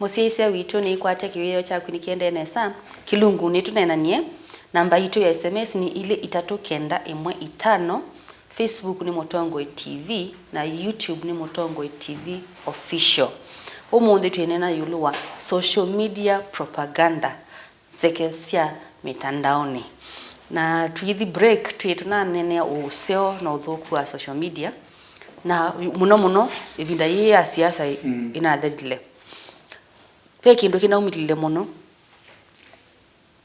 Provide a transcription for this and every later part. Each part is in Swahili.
Musiaisia witu ni ikwate kiweo cha kunikiende nesa kilungu ni tunenanie namba itu ya SMS ni ile 3915 Facebook ni Mutongoi TV na YouTube ni Mutongoi TV official. Umuthi tuenena yuluwa social media propaganda sekesia mitandaoni. Na tuithi break tuituna nene useo na uthoku wa social media na muno ibinda hii ya siasa inathedile. Pe kindu kinaumilile muno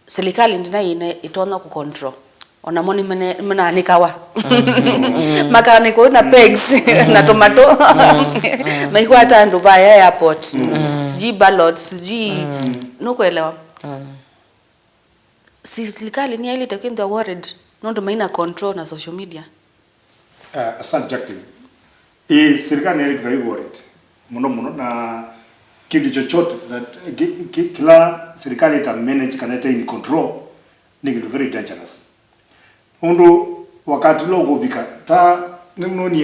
serikali ndina itona ku control ona moni mena nikawa makaniko na pegs na tomato na iko hata ndo baya airport siji ballots siji nukuelewa serikali ni ile itakwenda worried ndo maina control na social media asante Jacqueline serikali ni very worried muno na kitu chochote that kila serikali ita manage kaneta in control ni kitu very dangerous. Undu wakati logo bika ta nimnoni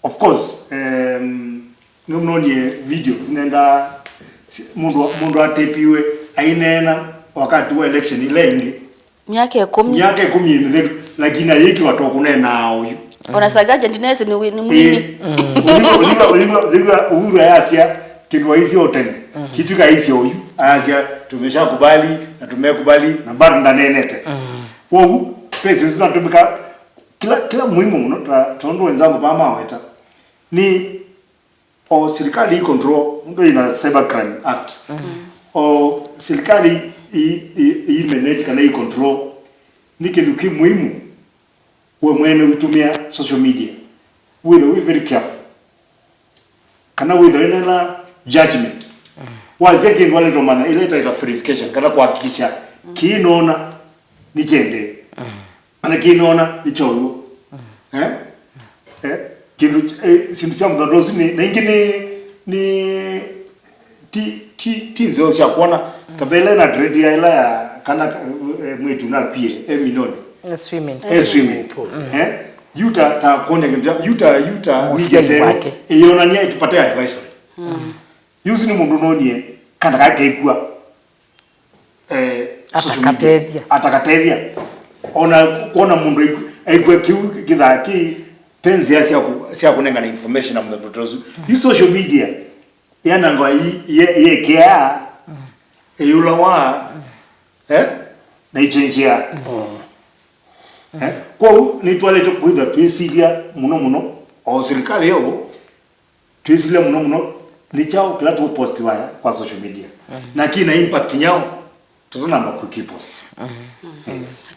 of course nimnoni video zinaenda mundu atepiwe ainena wakati wa election ile miaka 10 imedhe lakini ayiki watu kunena huyu onasagaje ndinese ni mwini ziga uhuru Asia kilwa hizi otene kitu ka hizi huyu Asia tumeshakubali na tumekubali na bado ndanenete wao pesa zinatumika kila muhimu mno tondo wenzangu mama weta ni o serikali control ndio ina cyber crime act o serikali i manage kana i control ni kitu muhimu we mwene utumia social media we very careful kana we na judgment wazeke wale romana ile ita verification kana kuhakikisha kiinaona ni jende ana kiinaona ni choro kitu simsia mdodozi ni ingine ni ti zo cha kuona kabela na trade ya ila kana mwetu na pia milioni swimming pool yuta ta konde yuta nijete iona nia itupate advisory yuzi ni mundu nonie kana kakekua atakatevia ona mundu aikwe kithaki penzi sia kunenga na information na mdodozu you social media yana ngwa ye kia yula wa na ichenjia kwa ni toilet kuida pesilia muno o serikali yao tuisilia muno ni chao kila tu post waya kwa social media na kina impact yao tutaona na kukipost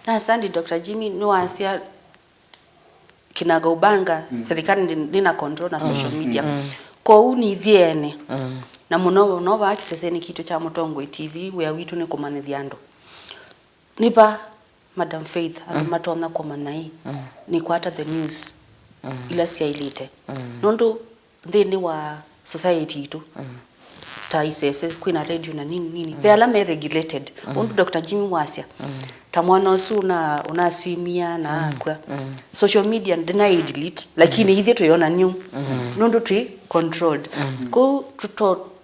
na asante Dr. Jimmy no asia kinaga ubanga serikali ndina control na social media kwa uni thiene na muno no ba access ni kitu cha Mutongoi TV where witu ni kumanithiando nipa Madam Faith matona kwa manai ni kwata the news ila sia ilite nondo ndeni wa society tu ta isese kwina radio na nini pela me regulated undu Dr. Jimmy Wasia tamwana usuna unasimia na kwa social media ndina delete lakini hithi tuyona new nondo tu controlled ko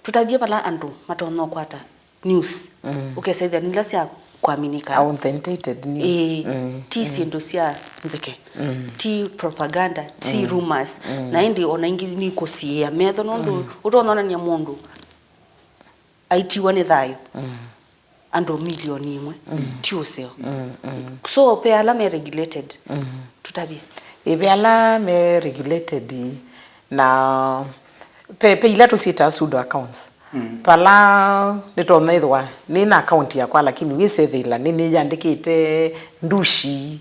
tutabia pala andu matona kwata news ukesaidia nila sia kuaminika authenticated news ti siendo sia Nzeke ti propaganda ti rumors na indi ona ingili ni kosia metho nondo utonona ni mundu aitiwa ni thayo ando milioni imwe ti useo so pe ala me regulated tutabia ebe ala me regulated na pe ila to sita sudo accounts pala nitonaithwa nina account yakwa lakini wisethela nini yandikite ndushi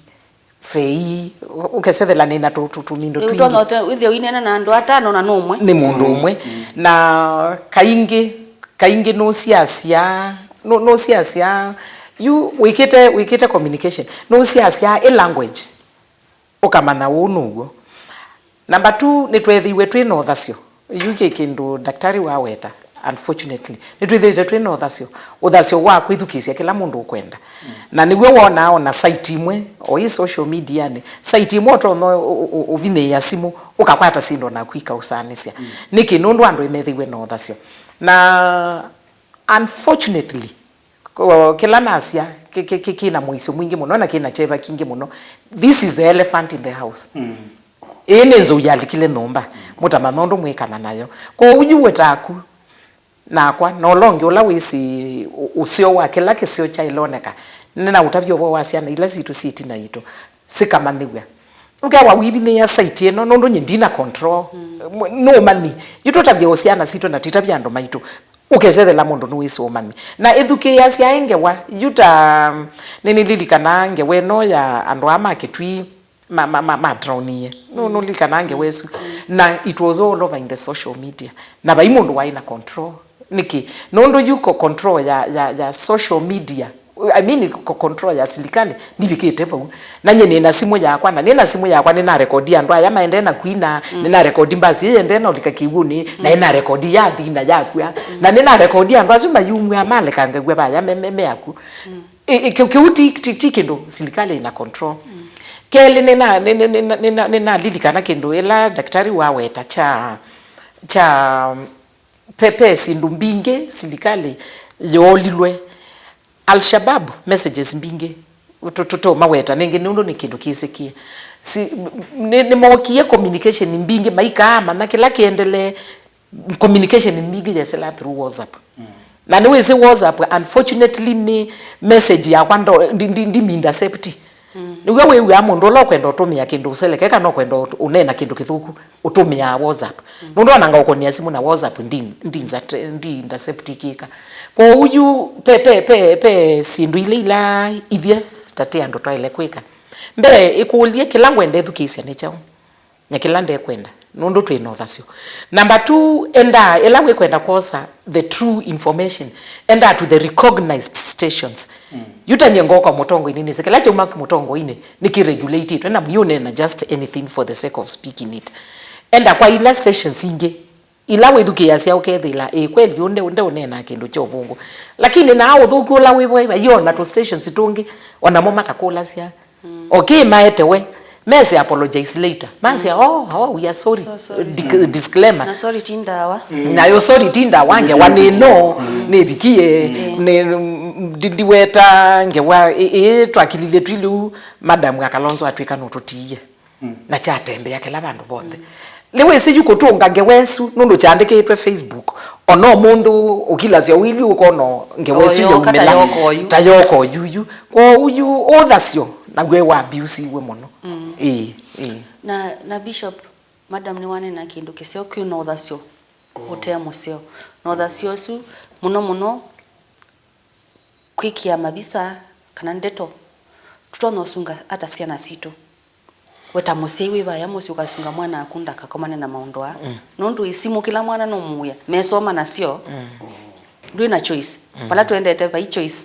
fei ukesethela nina tumindo twingi utonote withio winena na andu atano na numwe ni mundu umwe na kaingi no siasia you wikite communication no siasia language ukamana unugo number 2 nitwethiwe twino thacio yuke kindu daktari wa weta unfortunately nitwithirite twina uthasio wa kwithukisia kila mundu ukwenda na nigwe wona site imwe o i social media ni site imwe to no ubine ya simu ukakwata sindo na kwika usanisia niki nundu andu imethiwe no uthasio na unfortunately kila nasia kina muiso mwingi muno na kina cheva kingi muno. This is the elephant in the house. Ene nzo yalikile nomba mutamanondo mwekana nayo ko uyu wetaku nakwa no longe ola wisi usio wa kila kisio cha iloneka nina utavyo bo wasia na ila situ siti na ito sikamanigwa ukawa wibine ya site eno nondo nyindina control no mani yito tabyo osiana sito na titabya ndo maito ukezele la mondo nuwisi omami na eduke yasia engewa yuta nini lilikana ngewe no ya andu ama kitwi drownie no likanange wesu na it was all over in the social media na baimundu waina control niki nondo yuko control ya social media I mean control ya serikali ndibikite pa na nyene na simu yakwa na nina simu yakwa nina rekodi andu aya maende na kuina nina rekodi mbazi yende na ulikakibuni na ina rekodi ya thina yakwa na nina rekodi andu azuma yumwe amale kangagwe baya meme yaku kiuti tikindo serikali ina control kele nina lilikana kendo ela daktari waweta cha pepe sindumbinge serikali yolilwe Al-Shabaab messages mbinge utoto maweta nenge nundo ni kindu kisikie ni mwakie communication mbinge maika ama na kila kiendele communication mbinge ya sela through WhatsApp na niwe zi WhatsApp unfortunately ni message ya kwando ndi minda safety niwe wewe amundu lo kwenda utumia kindu selekeka no kwenda unena kindu kithuku utumia WhatsApp mundu ananga ukonia simu na WhatsApp ndi safety kika kwa uyu pe sindu ile ila ivye tate ando twaile kwika mbere ikulie kilango ende thukisia ne chao nyakilande kwenda nundu twino thasio number 2 enda ela we kwenda kosa the true information enda to the recognized stations yutanyengo kwa mutongo inini sekela cha umaki mutongo ine nikiregulate it na muyone na just anything for the sake of speaking it enda kwa ila stations inge ila wethukia cia ukethila kweli unde unena kindu cha ubungu lakini na au thuku la wewe yona to stations tungi ona moma kakula cia okay maetewe mese apologize later mase we are sorry disclaimer na sorry tindawa na yo sorry tinda wange waneno nebikie ne didiweta ngewa twakilile twilu madam akalonzo atwika nototiye na chatembe yake labandu bonde lewe siyuko tunga ngewesu nundo chandike Facebook ono mundu ukilazia wili ukono ngewesu yomela tayoko yuyu kwa uyu othasio na gwe wa abuse we muno na bishop madam ni wane na kindu kisio kino othasio utea musio no othasio su muno kwikia mabisa kana ndeto tutono sunga hata ciana sito weta musewe baya musi ukasunga mwana akunda kakomane na maundoa nondu isimu kila mwana no muya mesoma na sio ndui na choice pala tuendete by choice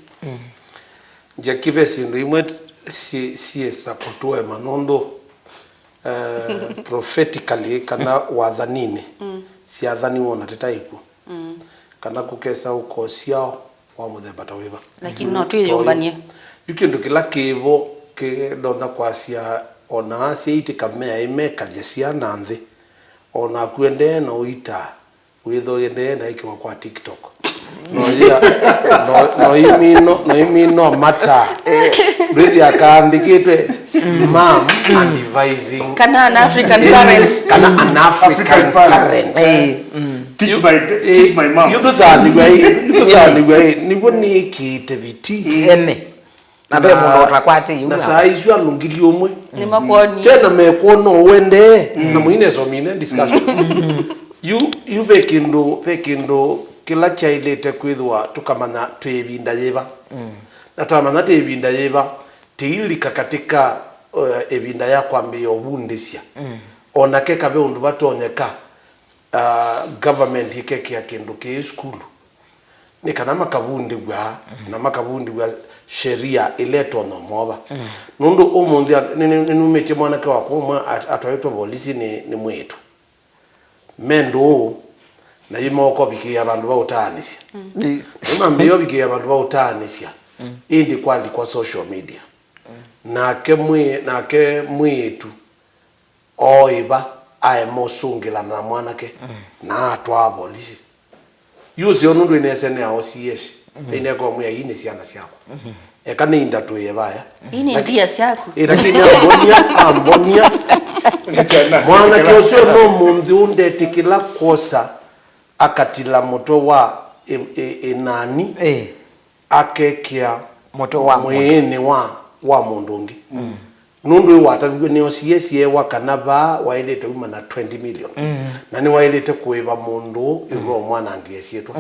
jakibe sindu imwe si supportwe manondo prophetically kana wathanine si athani wona tetaiku kana kukesa uko siao wa muthemba tawiba lakini no tuyombanie yukindu kila kibo ke donda kwasia ona asiiti kamea imekalia ciana nthi ona kuende no ita witho yende na ikiwa kwa TikTok no imino mata really akandikite mom advising kana an African parents kana an African parent teach my mom you do sani gwe ni boni kitebiti ene na be mundo takwate yu na saizu alungili omwe ni makoni tena mekuono wende na muine so mine discussion you pekindo kila chailete kwithwa tukamana twebinda yeba na twamana twebinda yeba tiilika katika ebinda ya kwambia obundisia ona keka be undu batonyeka government ikeke ya kindu ke school ni kana makabundi gwa na makabundi gwa sheria ileto no moba nundu omundi numete mwana ke wakoma atwaitwa polisi ni mwetu mendo na imoko bikia abantu bautanisha imambio bikia abantu bautanisha indi kwali kwa social media nake mwitu oiba aemosungila na mwanake na atwa polisi yuzi onundu inesene awo siyesi ineko mwe yine siana syako ekane indatu yebaya ini ndia syako lakini ambonia mwana kyosho no mundu undete kila kosa akatila moto wa enani akekia moto wa mwene wa mundungi nundu watabigwe ne osiyesi wa kanaba wailete uma na 20 million na ni wailete kuiba mundu ibo mwana angiyesietwa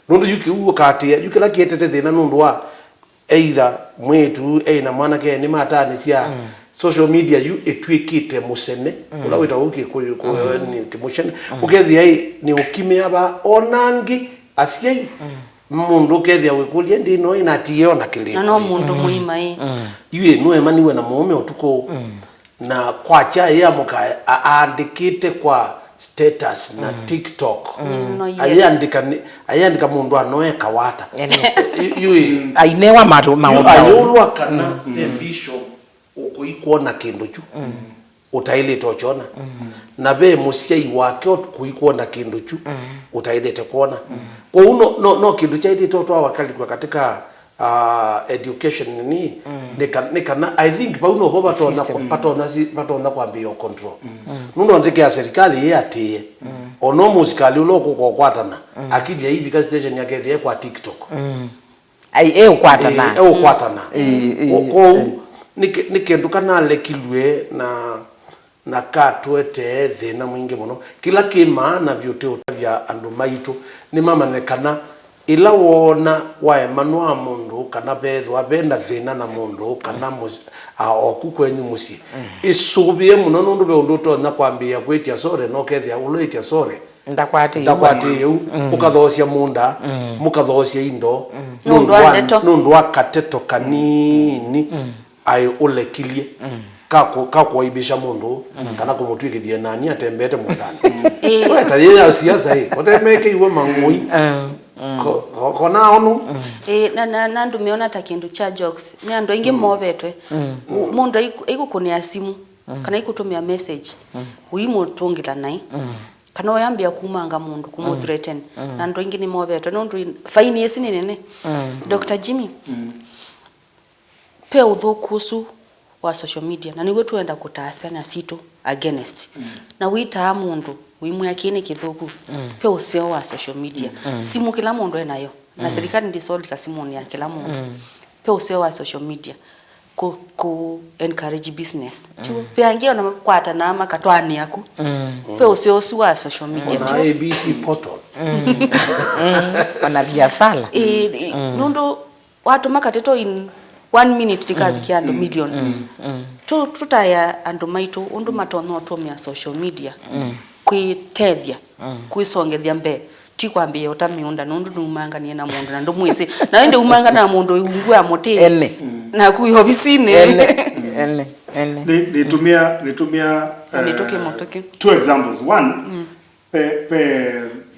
nundu yuki uwo katia yukila kietete thina nundu wa either mwetu na mwana ke ni matani cia social media yu etwikite musene ula wita uki ko ni kimushene ukethia ni ukime aba onangi asiai mundu kethia wikulie ndino inatio na kilimo no mundu muima yue no emaniwe na muome otuko na kwa cha ya muka andikite kwa status na TikTok ayandika mundu anoeka wata yue ainewa maomba ayolwa kana ambition ukuikuona kindu chu utaile tochona na be musiai wake kuikuona kindu chu utaile kuona kwa uno no kindu cha ile toto wakali kwa katika education ni nikana I think pa uno hoba patona kwa bio control nuno ndike ya serikali ye atie ono musikali ulo kukwatana akija hivi ka station yake thie kwa TikTok ai ukwatana ukwatana ko nikendu kana lekilwe na katwete thina mwingi muno kila kimaana byote utabya andu maitu ni mama nekana ila wona wa emanwa mundu kana bethwa benda thina na mundu kana okukwenyu musi isubie muno nundu be undu to na kwambia kwetia sore no kethia uloitia sore ndakwati ukathosia munda mukathosia indo nundu akateto kanini ai ulekilie kako ibisha mundu kana kumutwikithia nani atembete mundani weta yeye siasa hii otemeke iwe mangui kona onu na ndumiona ta kindu cha jokes ni andu ingi mobetwe mundu ikukunia simu kana ikutumia message uimutungila nai kana oyambia kumanga mundu kumuthreaten na andu ingi ni mobetwe nundu fine yesi ni nene Dr. Jimmy pe udhukusu wa social media na niwe tuenda kutasa na situ against na wita mundu wimu yakine kithuku pe usio wa social media simu kila mundu enayo na serikali ndisoldi kasimu ya kila mundu pe usio wa social media ku encourage business tu pe angio na kwata na makatwani yaku pe usio wa social media tu ABC portal ana biasala nundu watu makateto in 1 minute tikabikia ando million tutaya ando maitu undu matono tumia social media kuitethia kuisongethia mbe tikwambia utamiunda nundu numanganie na mundu na ndo mwisi na wende umanga na mundu ungua mote na kuihobisine ene nitumia motoke two examples one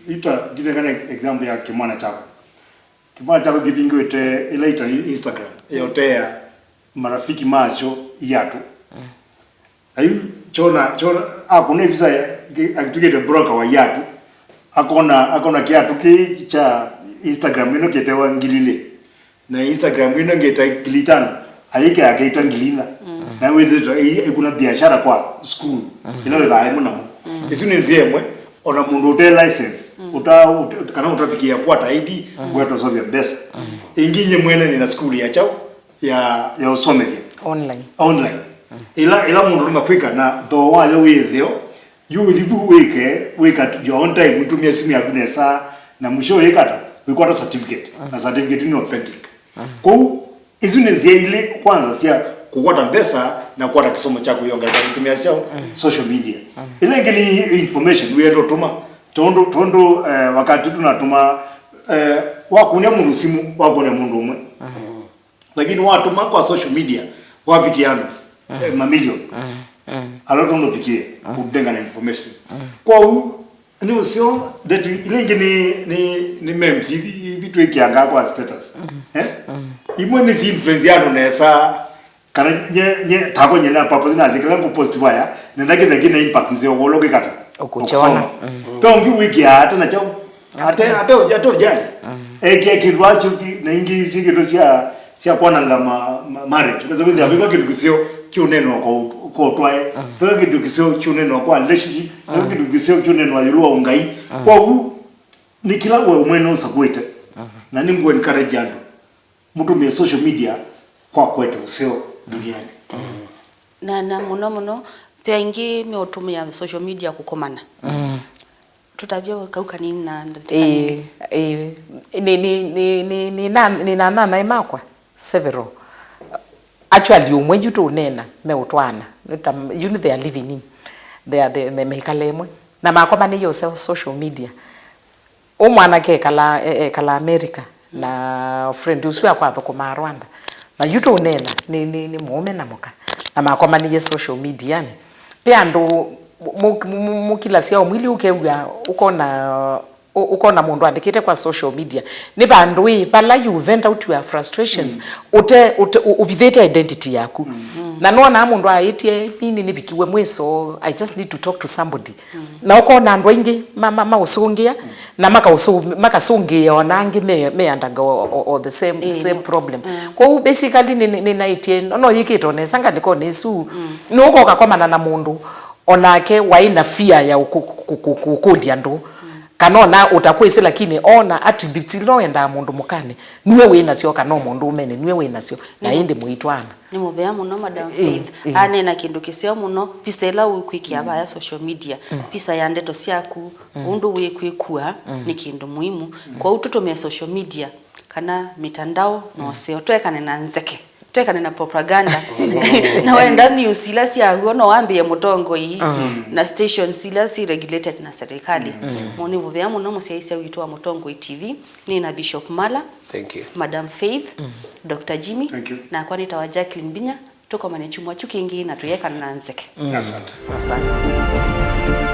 ita dinengana example ya kimwana chako gibingwete ilaita Instagram yotea marafiki macho yatu ayu chona akone visa akitugete broker wa yatu akona kiatu cha Instagram ino ketewa ngilile na Instagram ino ngeta kilitano ayike akaita ngilina na wewe kuna biashara kwa school ino la aimo na isuni nziemwe ona mundu te license kana utapikia kwa taidi wetu sovya best inginye mwene ni na school ya chao ya usomevya online ila mundu ngakwika na do wale withio yu thibu weka your own time utumia simu ya kunesa na mwisho yekata wikwata certificate na certificate ni authentic kwa izune ile kwanza sia kukwata pesa na kukwata kisomo chako yonga kutumia social media ile ngeni information wewe tuma tondo wakati tunatuma wakunya mundu simu wakone mundu umwe lakini watu kwa social media wapikiana mamilioni aloto ndo pikie kudenga na information kwa ni usio that ni memes hivi tu ikianga kwa status imwe ni influence yano nesa kana nye tako nyena papo zina zikala ku post baya nenda kile impact nzio wologe kata ukuchona tongi wiki hata na chao hata ujali kirwacho na ingi sikido sia kwana ngama marriage kwa sababu ndio kwa kitu kisio kiuneno kwa twae kwa kitu kisio kiuneno kwa relationship kwa kitu kisio kiuneno ayulwa ungai kwa huu ni kila wewe umeno usakwete na ningu encourage ando mtu social media kwa kwetu sio duniani na muno pia ingi meotumia social media kukomana tutabia kauka nini na ni na imakwa several actually umwe to nena meutwana you know they are living in they mekalemwe na makoma ni yourself social media umwana ke kala America na friend uswa kwa thoko Rwanda na yuto nena ni mume na muka na makoma ni social media ni pia ndo mukila sia mwili ukeuga ukona mundu andikite kwa social media ni bandwi pala you vent out your frustrations ubithete identity yaku na nona mundu aitie nini nibikiwe mweso I just need to talk to somebody na ukona andu ingi usungia na makasungia onangi me andaga or the same problem kwa basically ni naitie no yikito ne sanga liko nesu nuko kakomana na mundu onake waina fear ya kukulia ndo kanona utakwese lakini ona attributes lo enda mundu mukane niwe wina sio kana mundu umene niwe wina sio na indi muitwana ni mubea muno Madam Faith ane na kindu kisio muno pisela ukwikia ya social media pisa ya ndeto siaku undu wikwikua ni kindu muhimu kwa ututumia social media kana mitandao no sio twekane na Nzeke twekane na propaganda na wenda news silasi ago no ambie mutongo hii na station silasi regulated na serikali moni bobea muno musiaisia witwa mutongo TV ni na Bishop Mala thank you Madam Faith Dr. Jimmy na kwa nitawa Jacqueline Binya tuko manechumwa chukingi na tuyeka na Nzeke asante asante